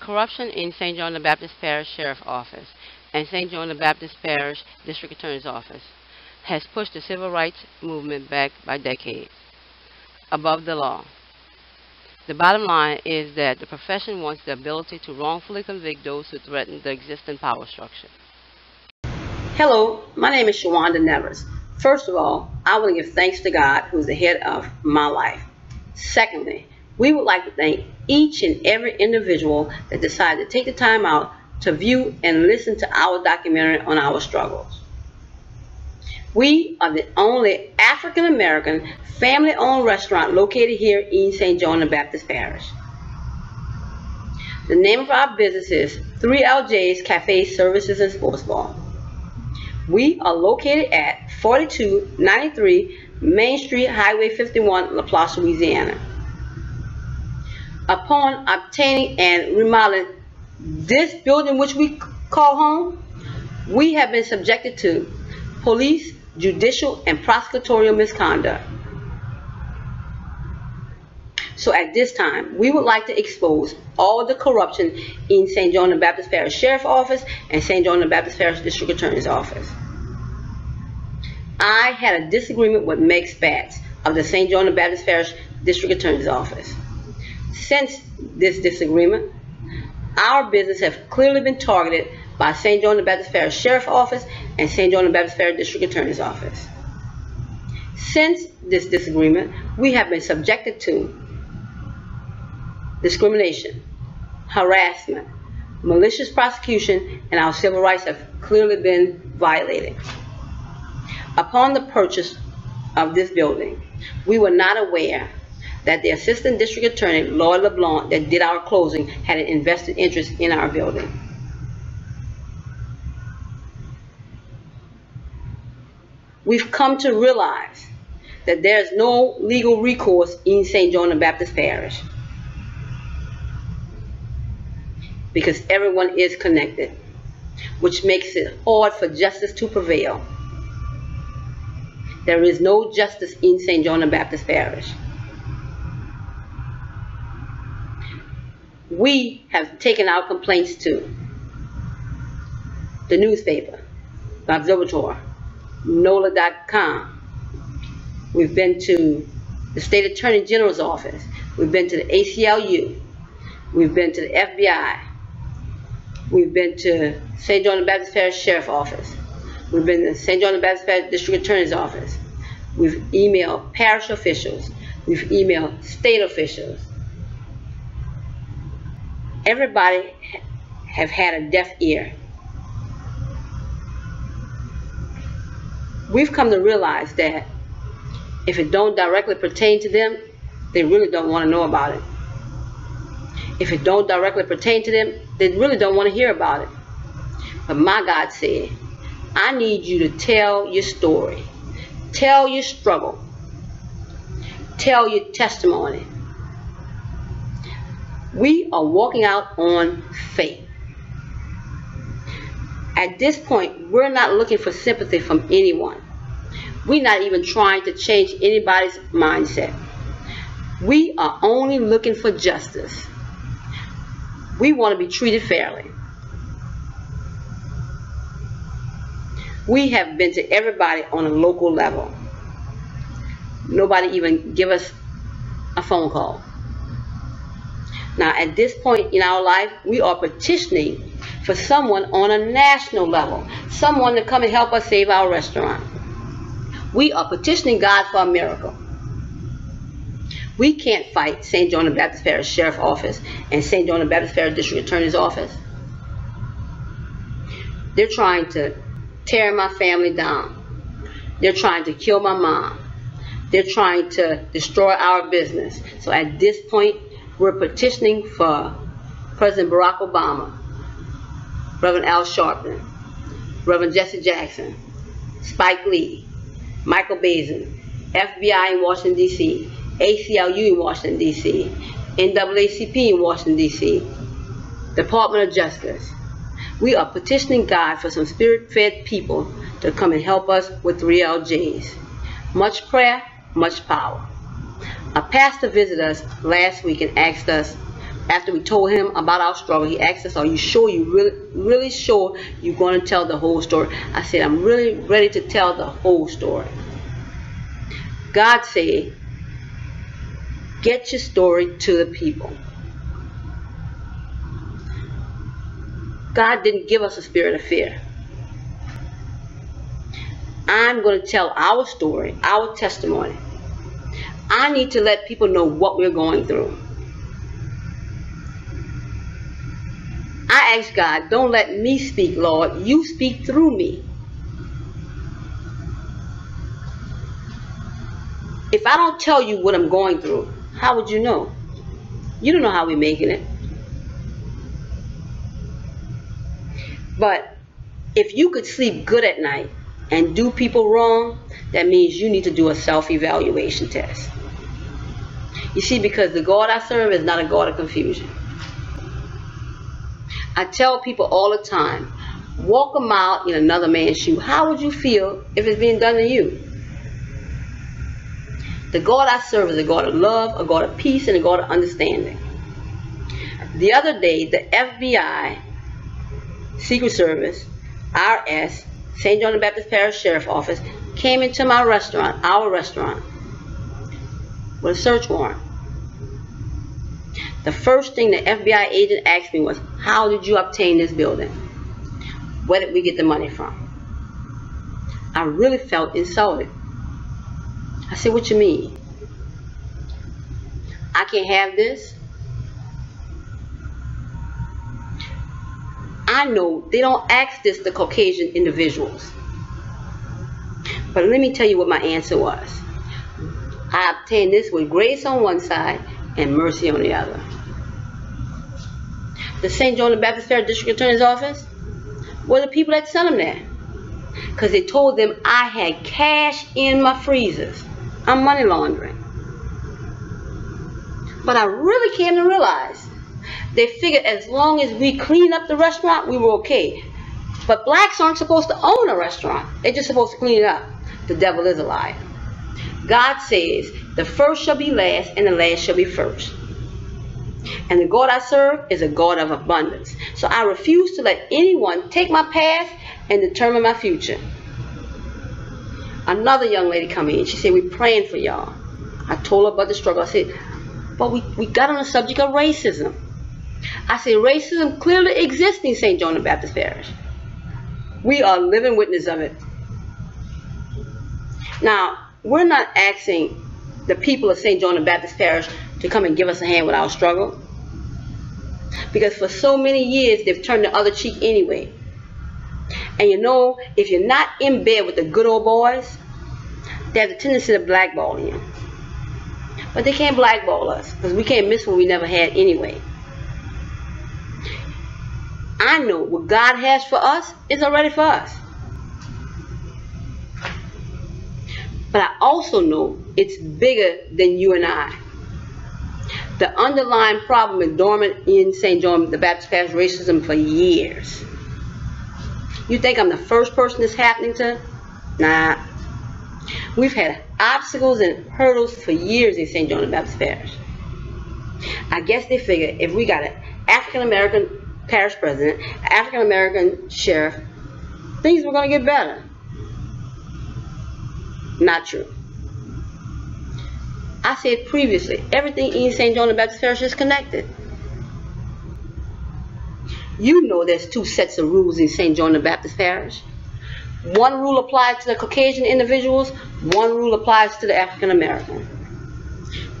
Corruption in St. John the Baptist Parish Sheriff Office and St. John the Baptist Parish District Attorney's Office has pushed the civil rights movement back by decades. Above the law. The bottom line is that the profession wants the ability to wrongfully convict those who threaten the existing power structure. Hello, my name is Shawanda Nevers. First of all, I want to give thanks to God, who is the head of my life. Secondly, we would like to thank each and every individual that decided to take the time out to view and listen to our documentary on our struggles. We are the only African-American family-owned restaurant located here in St. John the Baptist Parish. The name of our business is 3LJ's Cafe Services and Sports Bar. We are located at 4293 Main Street, Highway 51, LaPlace, Louisiana. Upon obtaining and remodeling this building, which we call home, we have been subjected to police, judicial, and prosecutorial misconduct. So at this time, we would like to expose all the corruption in St. John the Baptist Parish Sheriff's Office and St. John the Baptist Parish District Attorney's Office. I had a disagreement with Meg Spatz of the St. John the Baptist Parish District Attorney's Office. Since this disagreement, our business have clearly been targeted by St. John the Baptist Parish Sheriff's Office and St. John the Baptist Parish District Attorney's Office. Since this disagreement, we have been subjected to discrimination, harassment, malicious prosecution, and our civil rights have clearly been violated. Upon the purchase of this building, we were not aware that the Assistant District Attorney, Lloyd LeBlanc, that did our closing, had an invested interest in our building. We've come to realize that there is no legal recourse in St. John the Baptist Parish because everyone is connected, which makes it hard for justice to prevail. There is no justice in St. John the Baptist Parish. We have taken our complaints to the newspaper, the Observatory, NOLA.com. We've been to the State Attorney General's office. We've been to the ACLU. We've been to the FBI. We've been to St. John the Baptist Parish Sheriff's Office. We've been to St. John the Baptist Parish District Attorney's Office. We've emailed parish officials. We've emailed state officials. Everybody have had a deaf ear. We've come to realize that if it don't directly pertain to them, they really don't want to know about it. If it don't directly pertain to them, they really don't want to hear about it. But my God said, I need you to tell your story. Tell your struggle. Tell your testimony. We are walking out on faith. At this point, we're not looking for sympathy from anyone. We're not even trying to change anybody's mindset. We are only looking for justice. We want to be treated fairly. We have been to everybody on a local level. Nobody even give us a phone call. Now, at this point in our life, we are petitioning for someone on a national level, someone to come and help us save our restaurant. We are petitioning God for a miracle. We can't fight St. John the Baptist Parish Sheriff's Office and St. John the Baptist Parish District Attorney's Office. They're trying to tear my family down. They're trying to kill my mom. They're trying to destroy our business. So at this point, we're petitioning for President Barack Obama, Reverend Al Sharpton, Reverend Jesse Jackson, Spike Lee, Michael Bazin, FBI in Washington, D.C., ACLU in Washington, D.C., NAACP in Washington, D.C., Department of Justice. We are petitioning God for some spirit-fed people to come and help us with 3LJs. Much prayer, much power. A pastor visited us last week and asked us, after we told him about our struggle, he asked us, are you sure, you really sure you're going to tell the whole story? I said, I'm really ready to tell the whole story. God said, get your story to the people. God didn't give us a spirit of fear. I'm going to tell our story, our testimony. I need to let people know what we're going through. I asked God, don't let me speak, Lord. You speak through me. If I don't tell you what I'm going through, how would you know? You don't know how we're making it. But if you could sleep good at night and do people wrong, that means you need to do a self-evaluation test. You see, because the God I serve is not a God of confusion. I tell people all the time, walk a mile in another man's shoe. How would you feel if it's being done to you? The God I serve is a God of love, a God of peace, and a God of understanding. The other day, the FBI, Secret Service, IRS, St. John the Baptist Parish Sheriff Office, came into my restaurant, our restaurant, with a search warrant. The first thing the FBI agent asked me was, how did you obtain this building? Where did we get the money from? I really felt insulted. I said, what you mean? I can't have this? I know they don't ask this to Caucasian individuals. But let me tell you what my answer was. I obtained this with grace on one side and mercy on the other. The St. John the Baptist Parish District Attorney's Office were the people that sent them there. Because they told them I had cash in my freezers. I'm money laundering. But I really came to realize they figured as long as we clean up the restaurant, we were okay. But blacks aren't supposed to own a restaurant. They're just supposed to clean it up. The devil is a liar. God says, the first shall be last and the last shall be first. And the God I serve is a God of abundance. So I refuse to let anyone take my past and determine my future. Another young lady come in. She said, we're praying for y'all. I told her about the struggle. I said, but we got on the subject of racism. I said, racism clearly exists in St. John the Baptist Parish. We are living witness of it. Now, we're not asking the people of St. John the Baptist Parish to come and give us a hand with our struggle. Because for so many years, they've turned the other cheek anyway. And you know, if you're not in bed with the good old boys, they have a tendency to blackball you. But they can't blackball us, because we can't miss what we never had anyway. I know what God has for us is already for us. But I also know it's bigger than you and I. The underlying problem is dormant in St. John the Baptist Parish racism for years. You think I'm the first person this happening to? Nah. We've had obstacles and hurdles for years in St. John the Baptist Parish. I guess they figured if we got an African-American parish president, African-American sheriff, things were going to get better. Not true. I said previously, everything in St. John the Baptist Parish is connected. You know there's two sets of rules in St. John the Baptist Parish. One rule applies to the Caucasian individuals, one rule applies to the African American.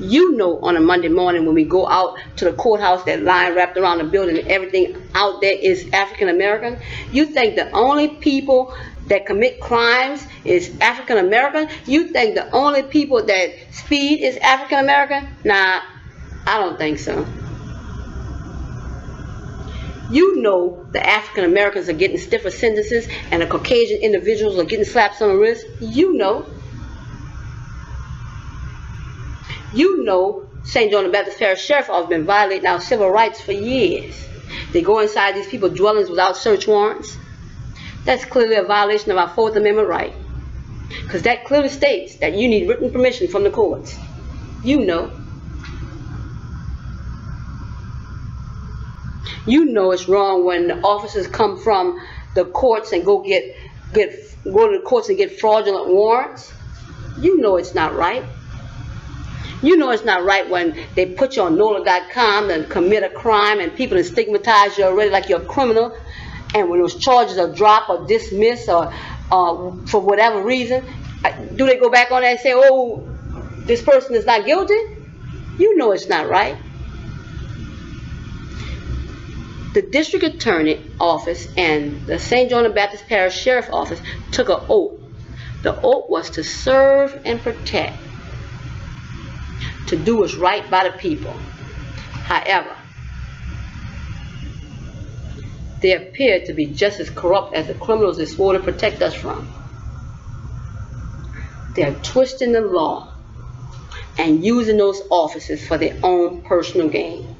You know on a Monday morning when we go out to the courthouse, that line wrapped around the building and everything out there is African American. You think the only people that commit crimes is African American? You think the only people that speed is African American? Nah, I don't think so. You know the African Americans are getting stiffer sentences and the Caucasian individuals are getting slaps on the wrist. You know. You know St. John the Baptist Parish Sheriff has been violating our civil rights for years. They go inside these people's dwellings without search warrants. That's clearly a violation of our Fourth Amendment right. Because that clearly states that you need written permission from the courts. You know. You know it's wrong when the officers come from the courts and go to the courts and get fraudulent warrants. You know it's not right. You know it's not right when they put you on NOLA.com and commit a crime and people stigmatize you already like you're a criminal, and when those charges are dropped or dismissed or for whatever reason, do they go back on that and say, oh, this person is not guilty? You know it's not right. The district attorney office and the St. John the Baptist Parish Sheriff Office took an oath. The oath was to serve and protect, to do what's right by the people. However, they appear to be just as corrupt as the criminals they swore to protect us from. They are twisting the law and using those offices for their own personal gain.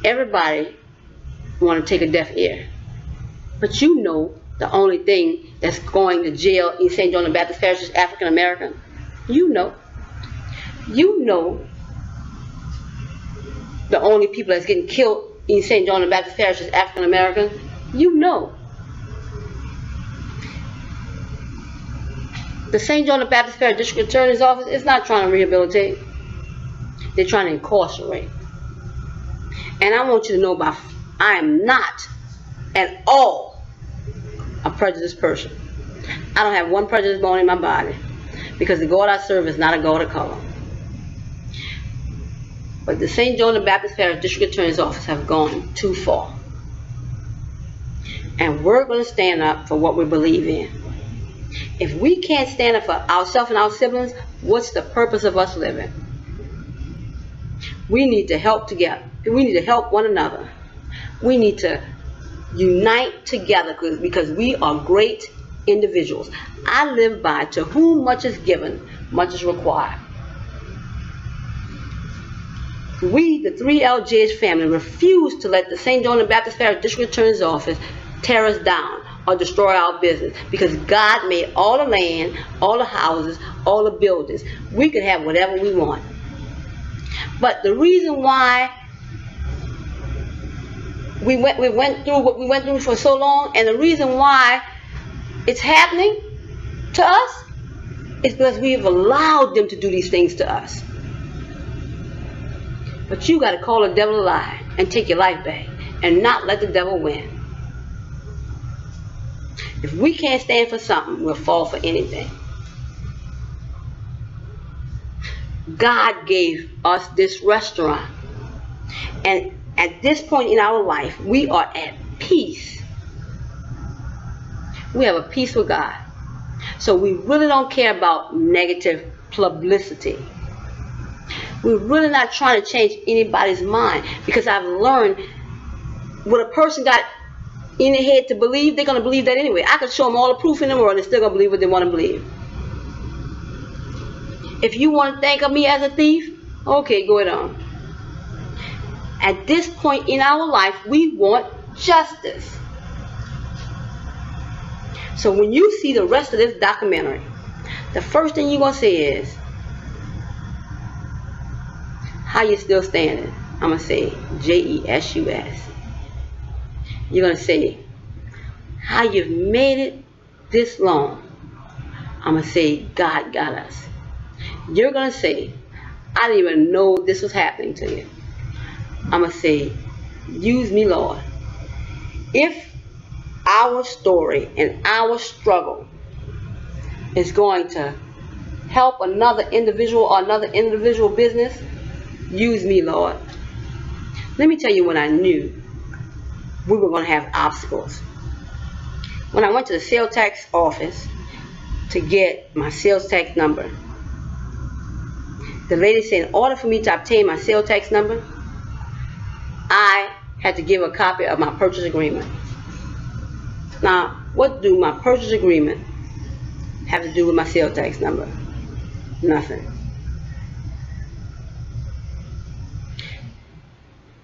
Everybody want to take a deaf ear, but you know the only thing that's going to jail in St. John the Baptist Parish is African American. You know the only people that's getting killed in St. John the Baptist Parish is African American. You know. The St. John the Baptist Parish District Attorney's Office is not trying to rehabilitate. They're trying to incarcerate. And I want you to know I am not at all a prejudiced person. I don't have one prejudice bone in my body, because the God I serve is not a God of color. But the St. John the Baptist Parish District Attorney's Office have gone too far. And we're going to stand up for what we believe in. If we can't stand up for ourselves and our siblings, what's the purpose of us living? We need to help together. We need to help one another. We need to unite together because we are great individuals. I live by, to whom much is given, much is required. We, the 3LJ's family, refuse to let the St. John the Baptist Parish District Attorney's Office tear us down or destroy our business, because God made all the land, all the houses, all the buildings. We can have whatever we want. But the reason why we went through what we went through for so long, and the reason why it's happening to us, is because we've allowed them to do these things to us. But you got to call the devil a lie and take your life back and not let the devil win. If we can't stand for something, we'll fall for anything. God gave us this restaurant, and at this point in our life, we are at peace. We have a peace with God. So we really don't care about negative publicity. We're really not trying to change anybody's mind, because I've learned what a person got in their head to believe, they're going to believe that anyway. I could show them all the proof in the world and they're still going to believe what they want to believe. If you want to think of me as a thief, okay, go ahead on. At this point in our life, we want justice. So when you see the rest of this documentary, the first thing you're going to say is, how you still standing? I'm going to say J-E-S-U-S. You're going to say, how you've made it this long? I'm going to say, God got us. You're going to say, I didn't even know this was happening to you. I'm going to say, use me, Lord. If our story and our struggle is going to help another individual or another individual business, use me, Lord. Let me tell you when I knew we were going to have obstacles. When I went to the sales tax office to get my sales tax number, the lady said in order for me to obtain my sales tax number, I had to give a copy of my purchase agreement. Now, what do my purchase agreement have to do with my sales tax number? Nothing.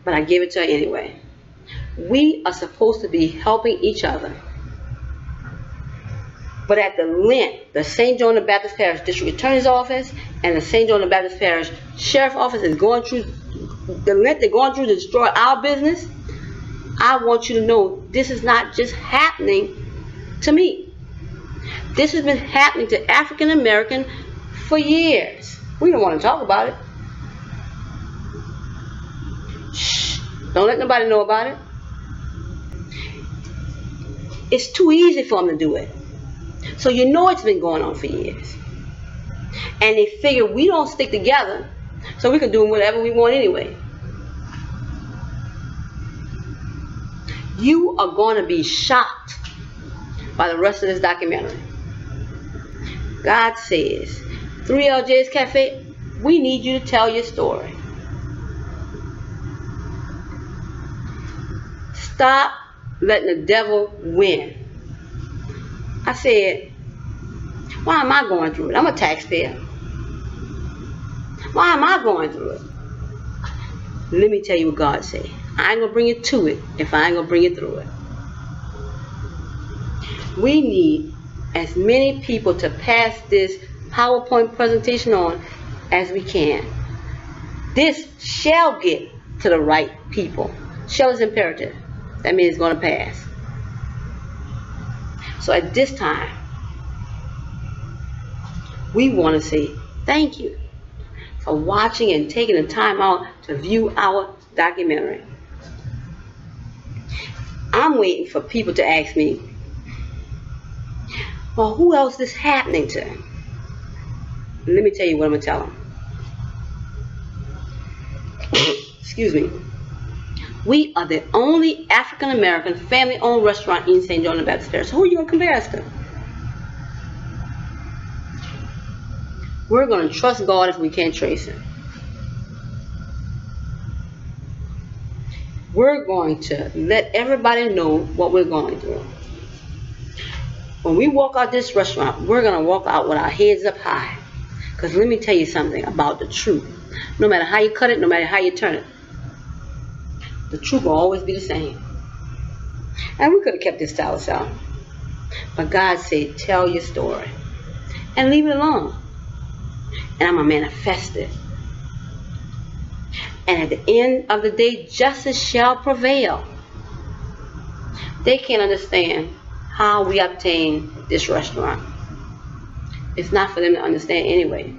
But I gave it to her anyway. We are supposed to be helping each other. But at the Lent, the St. John the Baptist Parish District Attorney's Office and the St. John the Baptist Parish Sheriff Office is going through the length they're going through to destroy our business, I want you to know this is not just happening to me. This has been happening to African Americans for years. We don't want to talk about it. Shh. Don't let nobody know about it. It's too easy for them to do it. So you know it's been going on for years. And they figure we don't stick together, so we can do whatever we want anyway. You are going to be shocked by the rest of this documentary. God says, 3LJ's Cafe, we need you to tell your story. Stop letting the devil win. I said, why am I going through it? I'm a taxpayer. Why am I going through it? Let me tell you what God said. I ain't going to bring you to it if I ain't going to bring you through it. We need as many people to pass this PowerPoint presentation on as we can. This shall get to the right people. Shall is imperative. That means it's going to pass. So at this time, we want to say thank you for watching and taking the time out to view our documentary. I'm waiting for people to ask me, well, who else is this happening to? Let me tell you what I'm going to tell them. Excuse me. We are the only African-American family-owned restaurant in St. John the Baptist Parish. So who are you going to compare us to? We're going to trust God if we can't trace Him. We're going to let everybody know what we're going through. When we walk out this restaurant, we're going to walk out with our heads up high. Because let me tell you something about the truth. No matter how you cut it, no matter how you turn it, the truth will always be the same. And we could have kept this to ourselves. But God said, tell your story. And leave it alone. And I'm going to manifest it. And at the end of the day, justice shall prevail. They can't understand how we obtain this restaurant. It's not for them to understand anyway.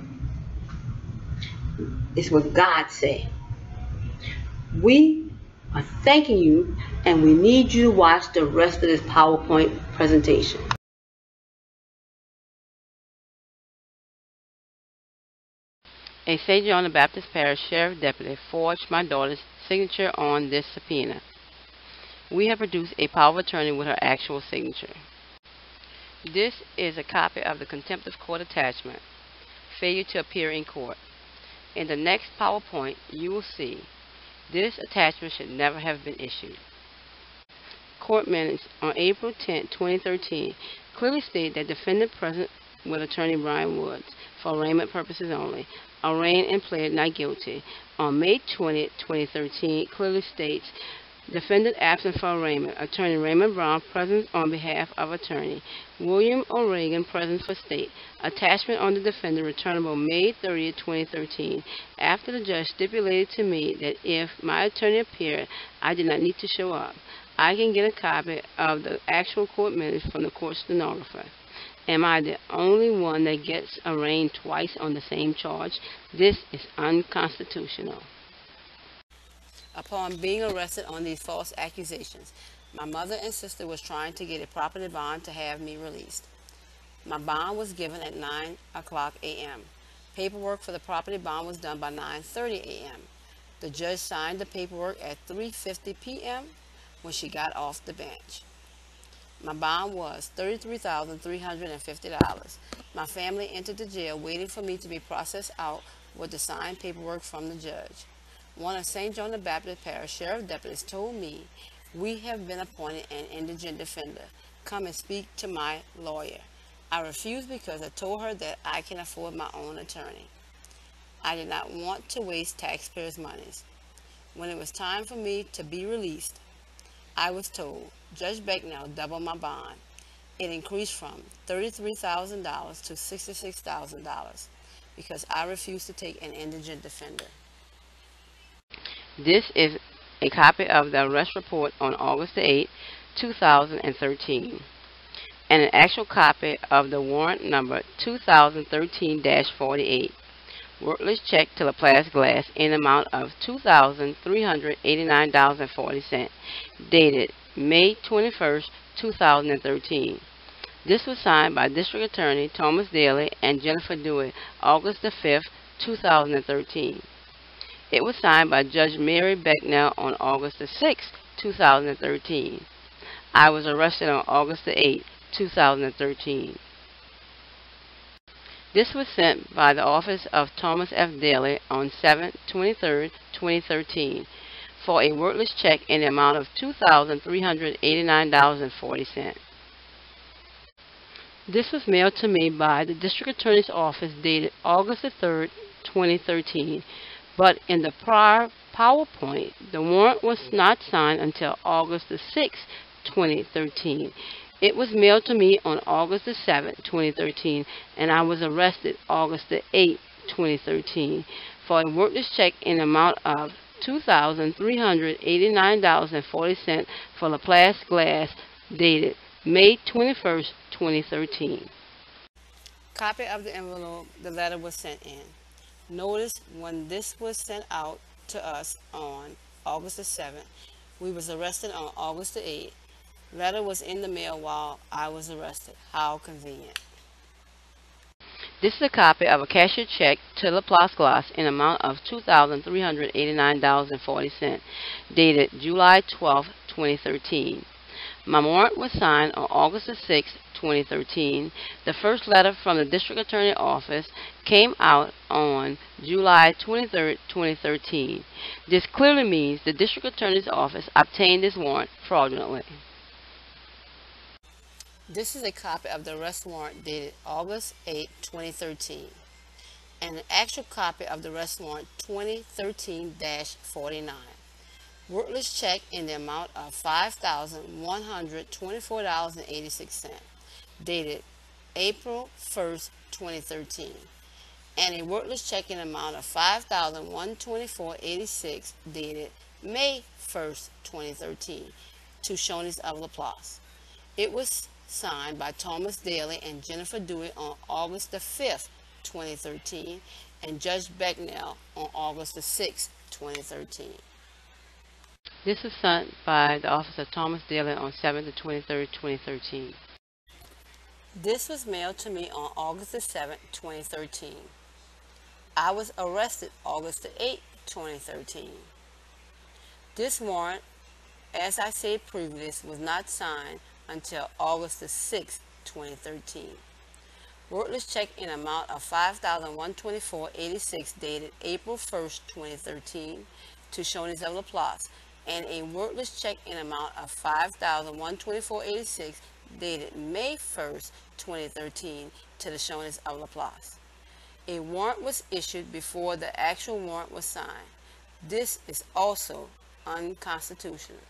It's what God said. We are thanking you, and we need you to watch the rest of this PowerPoint presentation. A St. John the Baptist Parish Sheriff Deputy forged my daughter's signature on this subpoena. We have produced a power of attorney with her actual signature. This is a copy of the contempt of court attachment, failure to appear in court. In the next PowerPoint, you will see this attachment should never have been issued. Court minutes on April 10, 2013 clearly state that defendant present with attorney Brian Woods for arraignment purposes only, arraigned and pled not guilty. On May 20, 2013 clearly states defendant absent for arraignment, attorney Raymond Brown present on behalf of attorney William O'Regan present for state. Attachment on the defendant returnable May 30, 2013. After the judge stipulated to me that if my attorney appeared, I did not need to show up. I can get a copy of the actual court minutes from the court stenographer. Am I the only one that gets arraigned twice on the same charge? This is unconstitutional. Upon being arrested on these false accusations, my mother and sister was trying to get a property bond to have me released. My bond was given at 9 o'clock a.m. Paperwork for the property bond was done by 9:30 a.m. The judge signed the paperwork at 3:50 p.m. when she got off the bench. My bond was $33,350. My family entered the jail waiting for me to be processed out with the signed paperwork from the judge. One of St. John the Baptist Parish Sheriff deputies told me, "We have been appointed an indigent defender. Come and speak to my lawyer." I refused because I told her that I can afford my own attorney. I did not want to waste taxpayers' monies. When it was time for me to be released, I was told Judge Becknell doubled my bond. It increased from $33,000 to $66,000. because I refuse to take an indigent defender. This is a copy of the arrest report on August 8, 2013, and an actual copy of the warrant number 2013-48. Worthless check to Laplace Glass in amount of $2,389.40, dated May 21st, 2013. This was signed by District Attorney Thomas Daly and Jennifer Dewey, August the 5th, 2013. It was signed by Judge Mary Becknell on August the 6th, 2013. I was arrested on August the 8th, 2013. This was sent by the office of Thomas F. Daly on 7/23/2013 for a worthless check in the amount of $2,389.40. This was mailed to me by the District Attorney's Office dated August the 3rd, 2013, but in the prior PowerPoint, the warrant was not signed until August the 6th, 2013. It was mailed to me on August the 7th, 2013, and I was arrested August the 8th, 2013, for a worthless check in the amount of $2,389.40 for Laplace Glass, dated May 21st, 2013. Copy of the envelope the letter was sent in. Notice when this was sent out to us on August the 7th, we was arrested on August the 8th. Letter was in the mail while I was arrested. How convenient. This is a copy of a cashier's check to Laplace Glass in amount of $2,389.40, dated July 12, 2013. My warrant was signed on August the 6th, 2013. The first letter from the District Attorney's Office came out on July 23, 2013. This clearly means the District Attorney's Office obtained this warrant fraudulently. This is a copy of the arrest warrant dated August 8, 2013, and an actual copy of the arrest warrant 2013-49. Worthless check in the amount of $5,124.86, dated April 1st, 2013, and a worthless check in the amount of $5,124.86, dated May 1st, 2013, to Shoney's of Laplace. It was signed by Thomas Daly and Jennifer Dewey on August the 5th, 2013, and Judge Becknell on August the 6th, 2013. This was sent by the office of Thomas Daly on 7/23, 2013. This was mailed to me on August the 7th, 2013. I was arrested August the 8th, 2013. This warrant, as I said previously, was not signed until August the 6th, 2013. Worthless check in amount of $5,124.86, dated April 1st, 2013, to Shoney's of Laplace, and a worthless check in amount of $5,124.86, dated May 1st, 2013, to the Shoney's of Laplace. A warrant was issued before the actual warrant was signed. This is also unconstitutional.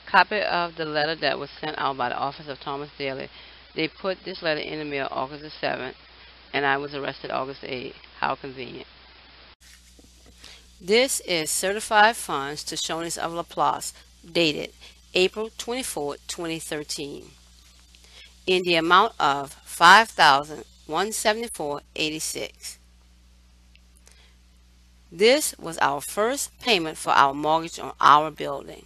Copy of the letter that was sent out by the office of Thomas Daly. They put this letter in the mail August the 7th, and I was arrested August the 8th. How convenient. This is certified funds to Shoney's of Laplace, dated April 24, 2013, in the amount of $5,174.86. This was our first payment for our mortgage on our building.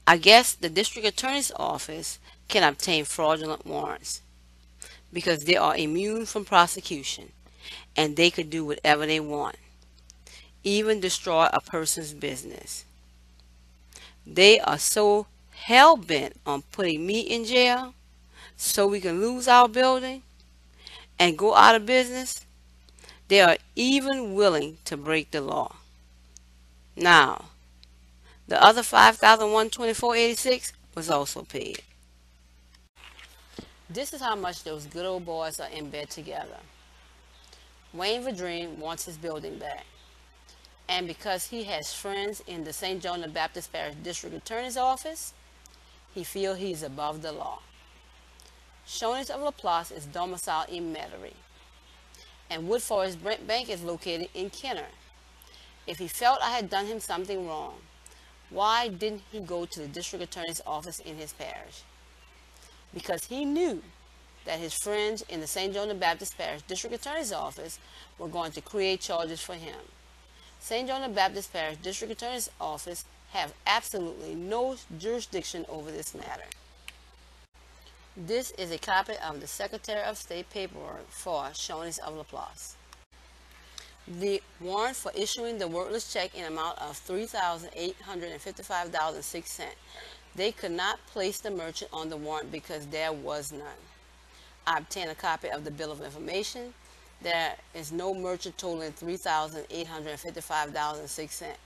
I guess the District Attorney's Office can obtain fraudulent warrants because they are immune from prosecution and they could do whatever they want, even destroy a person's business. They are so hell-bent on putting me in jail so we can lose our building and go out of business, they are even willing to break the law. Now, the other $5,124.86 was also paid. This is how much those good old boys are in bed together. Wayne Vadrine wants his building back. And because he has friends in the St. John the Baptist Parish District Attorney's Office, he feels he's above the law. Shoney's of Laplace is domiciled in Metairie, and Wood Forest Bank is located in Kenner. If he felt I had done him something wrong, why didn't he go to the district attorney's office in his parish? Because he knew that his friends in the St. John the Baptist Parish District Attorney's Office were going to create charges for him. St. John the Baptist Parish District Attorney's Office have absolutely no jurisdiction over this matter. This is a copy of the Secretary of State paperwork for Shoney's of Laplace. The warrant for issuing the worthless check in amount of $3,855.06. They could not place the merchant on the warrant because there was none. I obtained a copy of the bill of information. There is no merchant totaling $3,855.06.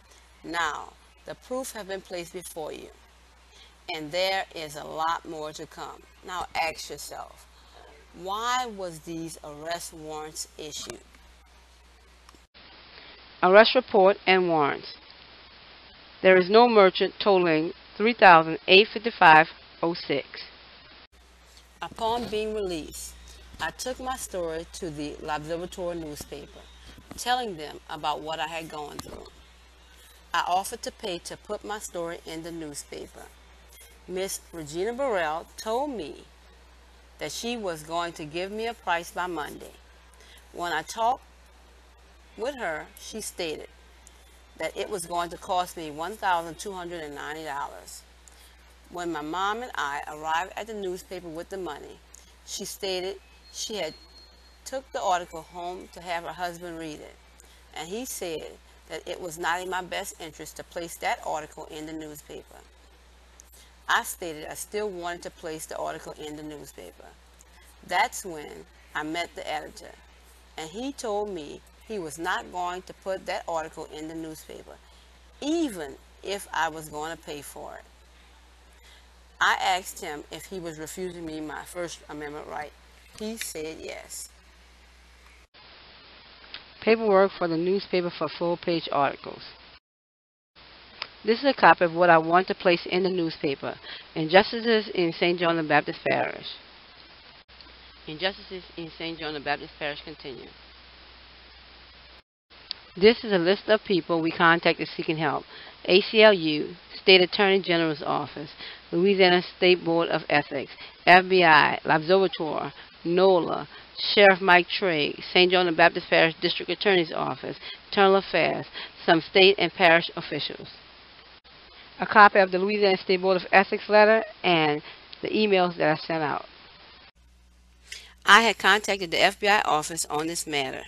Now, the proof have been placed before you, and there is a lot more to come. Now ask yourself, why was these arrest warrants issued? Arrest report and warrants. There is no merchant totaling $3,855.06. Upon being released, I took my story to the L'Observateur newspaper, telling them about what I had gone through. I offered to pay to put my story in the newspaper. Miss Regina Burrell told me that she was going to give me a price by Monday. When I talked with her, she stated that it was going to cost me $1,290. When my mom and I arrived at the newspaper with the money, she stated she had took the article home to have her husband read it, and he said that it was not in my best interest to place that article in the newspaper. I stated I still wanted to place the article in the newspaper. That's when I met the editor, and he told me he was not going to put that article in the newspaper, even if I was going to pay for it. I asked him if he was refusing me my First Amendment right. He said yes. Paperwork for the newspaper for full-page articles. This is a copy of what I want to place in the newspaper. Injustices in St. John the Baptist Parish. Injustices in St. John the Baptist Parish continue. This is a list of people we contacted seeking help. ACLU, State Attorney General's Office, Louisiana State Board of Ethics, FBI, L'Observatoire, NOLA, Sheriff Mike Trigg, St. John the Baptist Parish District Attorney's Office, Internal Affairs, some state and parish officials. A copy of the Louisiana State Board of Ethics letter and the emails that I sent out. I had contacted the FBI office on this matter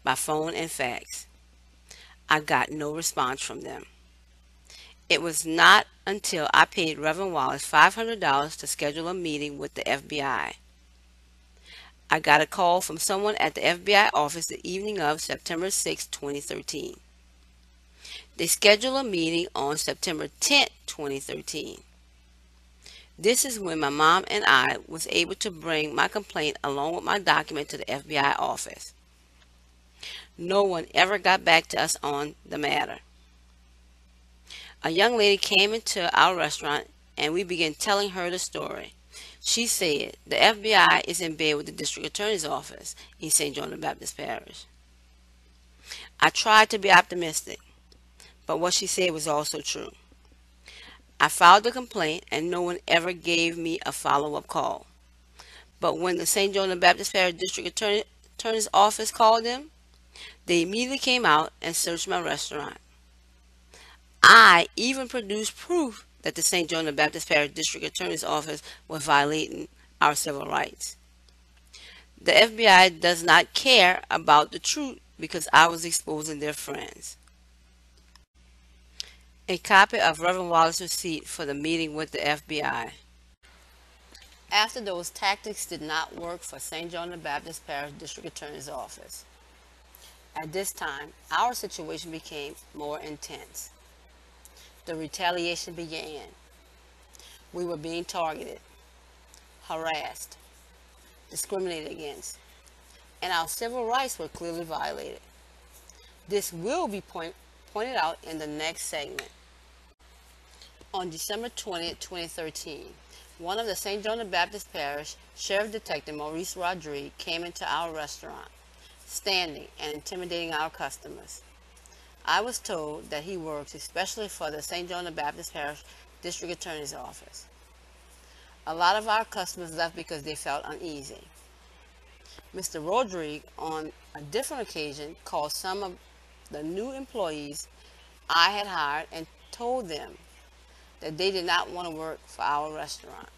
by phone and fax. I got no response from them. It was not until I paid Reverend Wallace $500 to schedule a meeting with the FBI. I got a call from someone at the FBI office the evening of September 6, 2013. They scheduled a meeting on September 10, 2013. This is when my mom and I was able to bring my complaint along with my document to the FBI office. No one ever got back to us on the matter. A young lady came into our restaurant and we began telling her the story. She said the FBI is in bed with the district attorney's office in St. John the Baptist Parish. I tried to be optimistic, but what she said was also true. I filed the complaint and no one ever gave me a follow-up call. But when the St. John the Baptist Parish District Attorney's Office called them, they immediately came out and searched my restaurant. I even produced proof that the St. John the Baptist Parish District Attorney's Office was violating our civil rights. The FBI does not care about the truth because I was exposing their friends. A copy of Reverend Wallace's receipt for the meeting with the FBI. After those tactics did not work for St. John the Baptist Parish District Attorney's Office, at this time, our situation became more intense. The retaliation began. We were being targeted, harassed, discriminated against, and our civil rights were clearly violated. This will be pointed out in the next segment. On December 20, 2013, One of the St. John the Baptist Parish Sheriff Detective Maurice Rodriguez came into our restaurant, standing and intimidating our customers. I was told that he works especially for the St. John the Baptist Parish District Attorney's Office. A lot of our customers left because they felt uneasy. Mr. Rodriguez, on a different occasion, called some of the new employees I had hired and told them that they did not want to work for our restaurant.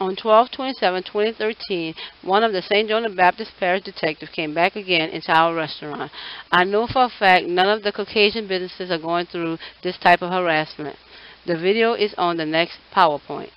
On 12/27/2013, one of the St. John the Baptist Parish detectives came back again into our restaurant. I know for a fact none of the Caucasian businesses are going through this type of harassment. The video is on the next PowerPoint.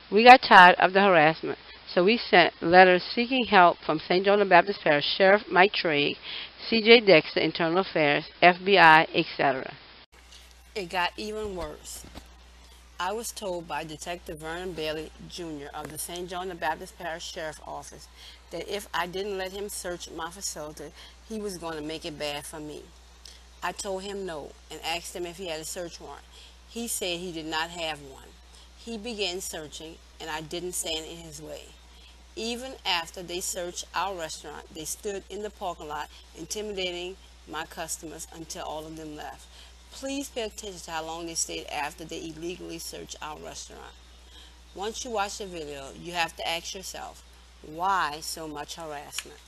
We got tired of the harassment, so we sent letters seeking help from St. John the Baptist Parish Sheriff Mike Trigg, C.J. Dexter, Internal Affairs, FBI, etc. It got even worse. I was told by Detective Vernon Bailey, Jr. of the St. John the Baptist Parish Sheriff's Office that if I didn't let him search my facility, he was going to make it bad for me. I told him no and asked him if he had a search warrant. He said he did not have one. He began searching and I didn't stand in his way. Even after they searched our restaurant, they stood in the parking lot intimidating my customers until all of them left. Please pay attention to how long they stayed after they illegally searched our restaurant. Once you watch the video, you have to ask yourself, why so much harassment?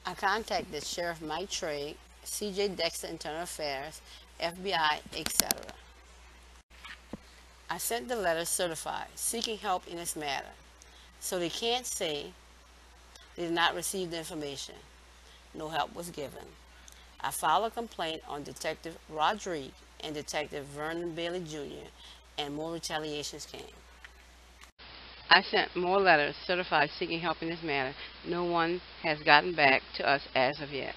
I contacted Sheriff Mike Trigg, C.J. Dexter Internal Affairs, FBI, etc. I sent the letter certified, seeking help in this matter, so they can't say they did not receive the information. No help was given. I filed a complaint on Detective Rodriguez and Detective Vernon Bailey Jr., and more retaliations came. I sent more letters certified seeking help in this matter. No one has gotten back to us as of yet.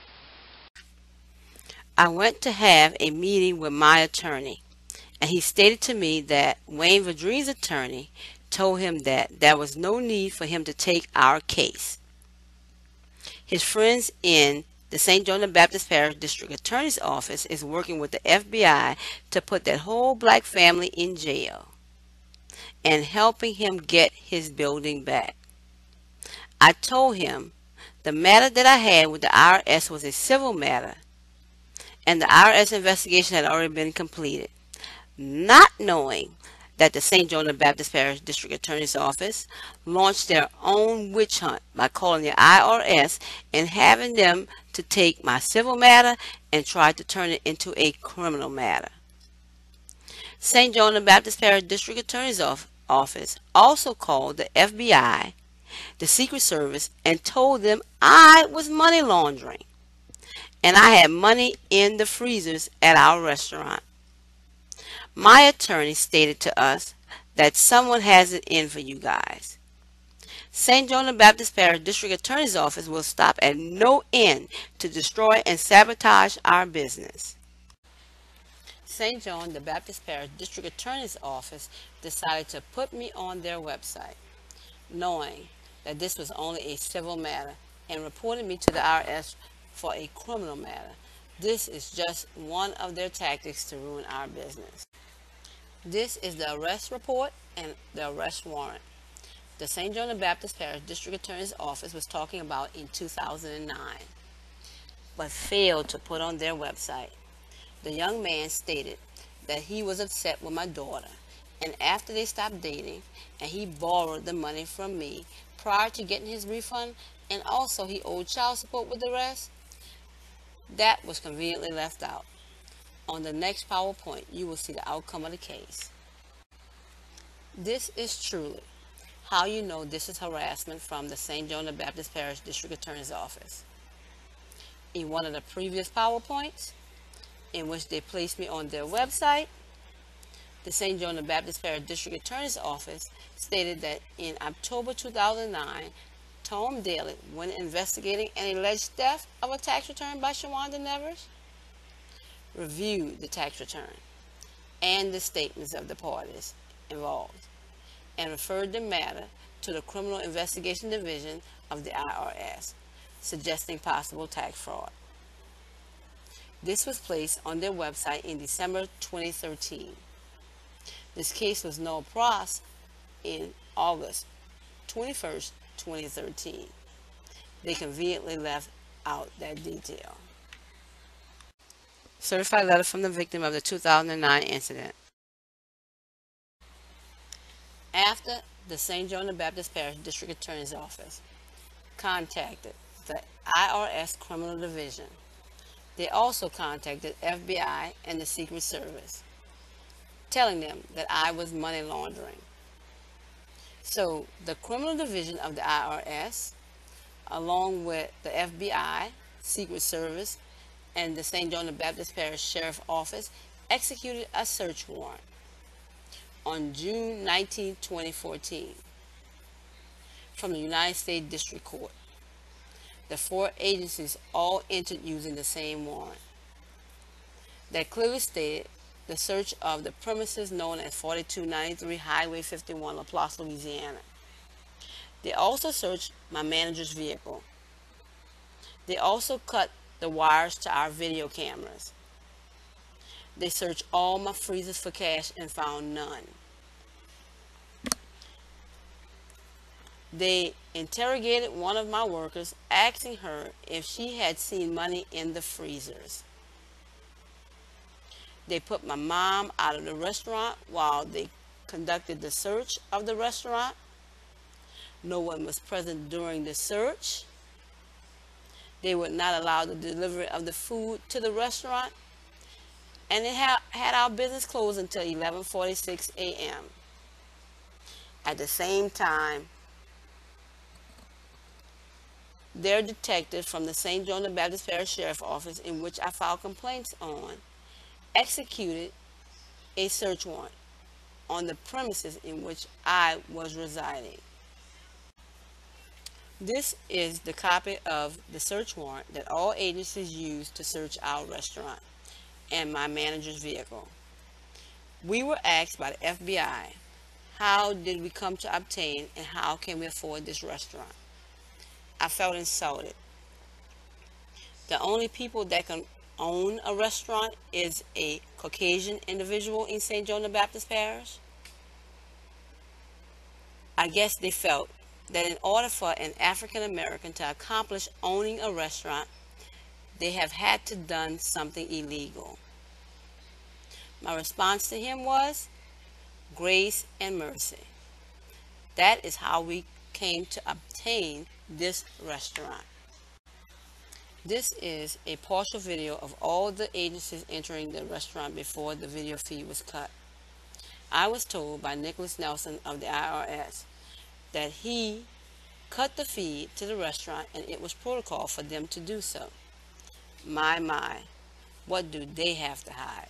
I went to have a meeting with my attorney, and he stated to me that Wayne Vadrine's attorney told him that there was no need for him to take our case. His friends in the St. John the Baptist Parish District Attorney's Office is working with the FBI to put that whole black family in jail and helping him get his building back. I told him the matter that I had with the IRS was a civil matter and the IRS investigation had already been completed, not knowing that the St. John the Baptist Parish District Attorney's Office launched their own witch hunt by calling the IRS and having them to take my civil matter and try to turn it into a criminal matter. St. John the Baptist Parish District Attorney's Office also called the FBI, the Secret Service, and told them I was money laundering and I had money in the freezers at our restaurant. My attorney stated to us that someone has it in for you guys. St. John the Baptist Parish District Attorney's Office will stop at no end to destroy and sabotage our business. St. John the Baptist Parish District Attorney's Office decided to put me on their website, knowing that this was only a civil matter, and reported me to the IRS for a criminal matter. This is just one of their tactics to ruin our business. This is the arrest report and the arrest warrant the St. John the Baptist Parish District Attorney's Office was talking about in 2009, but failed to put on their website. The young man stated that he was upset with my daughter, and after they stopped dating, and he borrowed the money from me prior to getting his refund, and also he owed child support with the rest, that was conveniently left out. On the next PowerPoint, you will see the outcome of the case. This is truly how you know this is harassment from the St. John the Baptist Parish District Attorney's Office. In one of the previous PowerPoints, in which they placed me on their website, the St. John the Baptist Parish District Attorney's Office stated that in October 2009, Tom Daly, when investigating an alleged theft of a tax return by Shawanda Nevers, reviewed the tax return and the statements of the parties involved and referred the matter to the Criminal Investigation Division of the IRS, suggesting possible tax fraud. This was placed on their website in December 2013. This case was no pros in August 21st, 2013. They conveniently left out that detail. Certified letter from the victim of the 2009 incident. After the St. John the Baptist Parish District Attorney's Office contacted the IRS Criminal Division, they also contacted FBI and the Secret Service, telling them that I was money laundering. So the Criminal Division of the IRS, along with the FBI, Secret Service, and the St. John the Baptist Parish Sheriff Office, executed a search warrant on June 19, 2014 from the United States District Court. The four agencies all entered using the same warrant that clearly stated the search of the premises known as 4293 Highway 51, LaPlace, Louisiana. They also searched my manager's vehicle. They also cut the wires to our video cameras. They searched all my freezers for cash and found none. They interrogated one of my workers, asking her if she had seen money in the freezers. They put my mom out of the restaurant while they conducted the search of the restaurant. No one was present during the search. they would not allow the delivery of the food to the restaurant, and it had our business closed until 11:46 a.m. At the same time, their detective from the St. John the Baptist Parish Sheriff Office, in which I filed complaints on, executed a search warrant on the premises in which I was residing. This is the copy of the search warrant that all agencies use to search our restaurant and my manager's vehicle. We were asked by the FBI, how did we come to obtain and how can we afford this restaurant? I felt insulted. The only people that can own a restaurant is a Caucasian individual in St. John the Baptist Parish. I guess they felt that in order for an African American to accomplish owning a restaurant, they have had to done something illegal. My response to him was grace and mercy. That is how we came to obtain this restaurant. This is a partial video of all the agencies entering the restaurant before the video feed was cut. I was told by Nicholas Nelson of the IRS that he cut the feed to the restaurant and it was protocol for them to do so. My, what do they have to hide?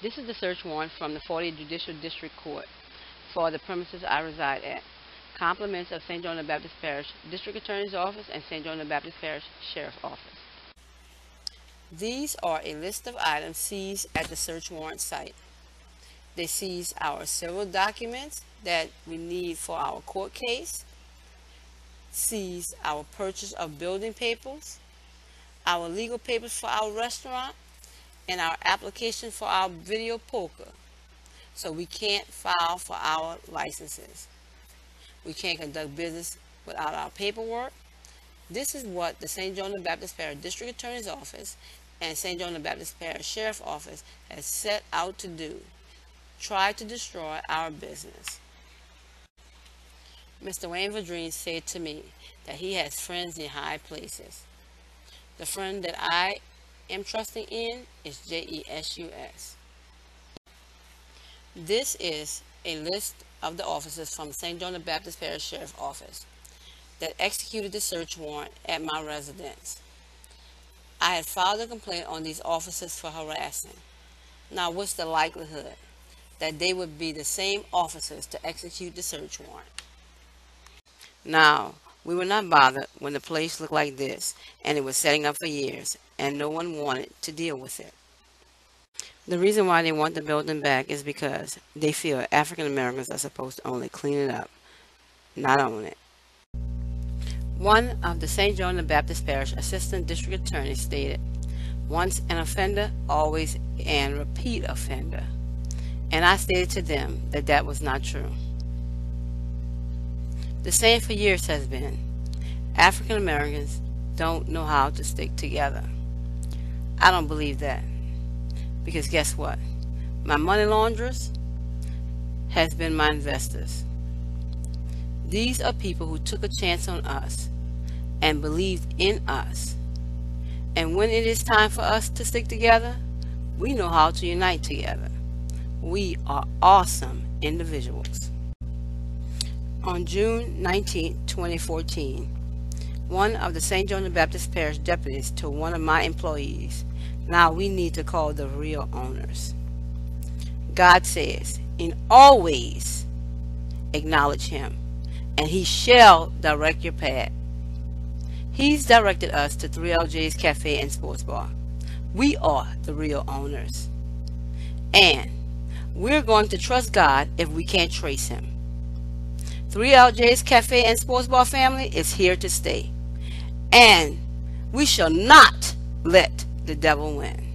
This is the search warrant from the 40th Judicial District Court for the premises I reside at. Compliments of St. John the Baptist Parish District Attorney's Office and St. John the Baptist Parish Sheriff's Office. These are a list of items seized at the search warrant site. They seized our civil documents that we need for our court case, seized our purchase of building papers, our legal papers for our restaurant, and our application for our video poker. So we can't file for our licenses. We can't conduct business without our paperwork. This is what the St. John the Baptist Parish District Attorney's Office and St. John the Baptist Parish Sheriff's Office has set out to do. Try to destroy our business. Mr. Wayne Vadrine said to me that he has friends in high places. The friend that I am trusting in is JESUS. This is a list of the officers from St. John the Baptist Parish Sheriff's Office that executed the search warrant at my residence. I had filed a complaint on these officers for harassing. Now, what's the likelihood that they would be the same officers to execute the search warrant? Now, we were not bothered when the place looked like this, and it was setting up for years, and no one wanted to deal with it. The reason why they want the building back is because they feel African Americans are supposed to only clean it up, not own it. One of the St. John the Baptist Parish Assistant District Attorneys stated, "Once an offender, always an repeat offender." And I stated to them that that was not true. The saying for years has been, African Americans don't know how to stick together. I don't believe that. Because guess what? My money launderers has been my investors. These are people who took a chance on us and believed in us. And when it is time for us to stick together, we know how to unite together. We are awesome individuals. On June 19, 2014, one of the St. John the Baptist Parish deputies told one of my employees, "Now we need to call the real owners." God says, "In all ways acknowledge him, and he shall direct your path." He's directed us to 3LJ's Cafe and Sports Bar. We are the real owners. And we're going to trust God if we can't trace him. 3LJ's Cafe and Sports Bar family is here to stay. And we shall not let the devil win.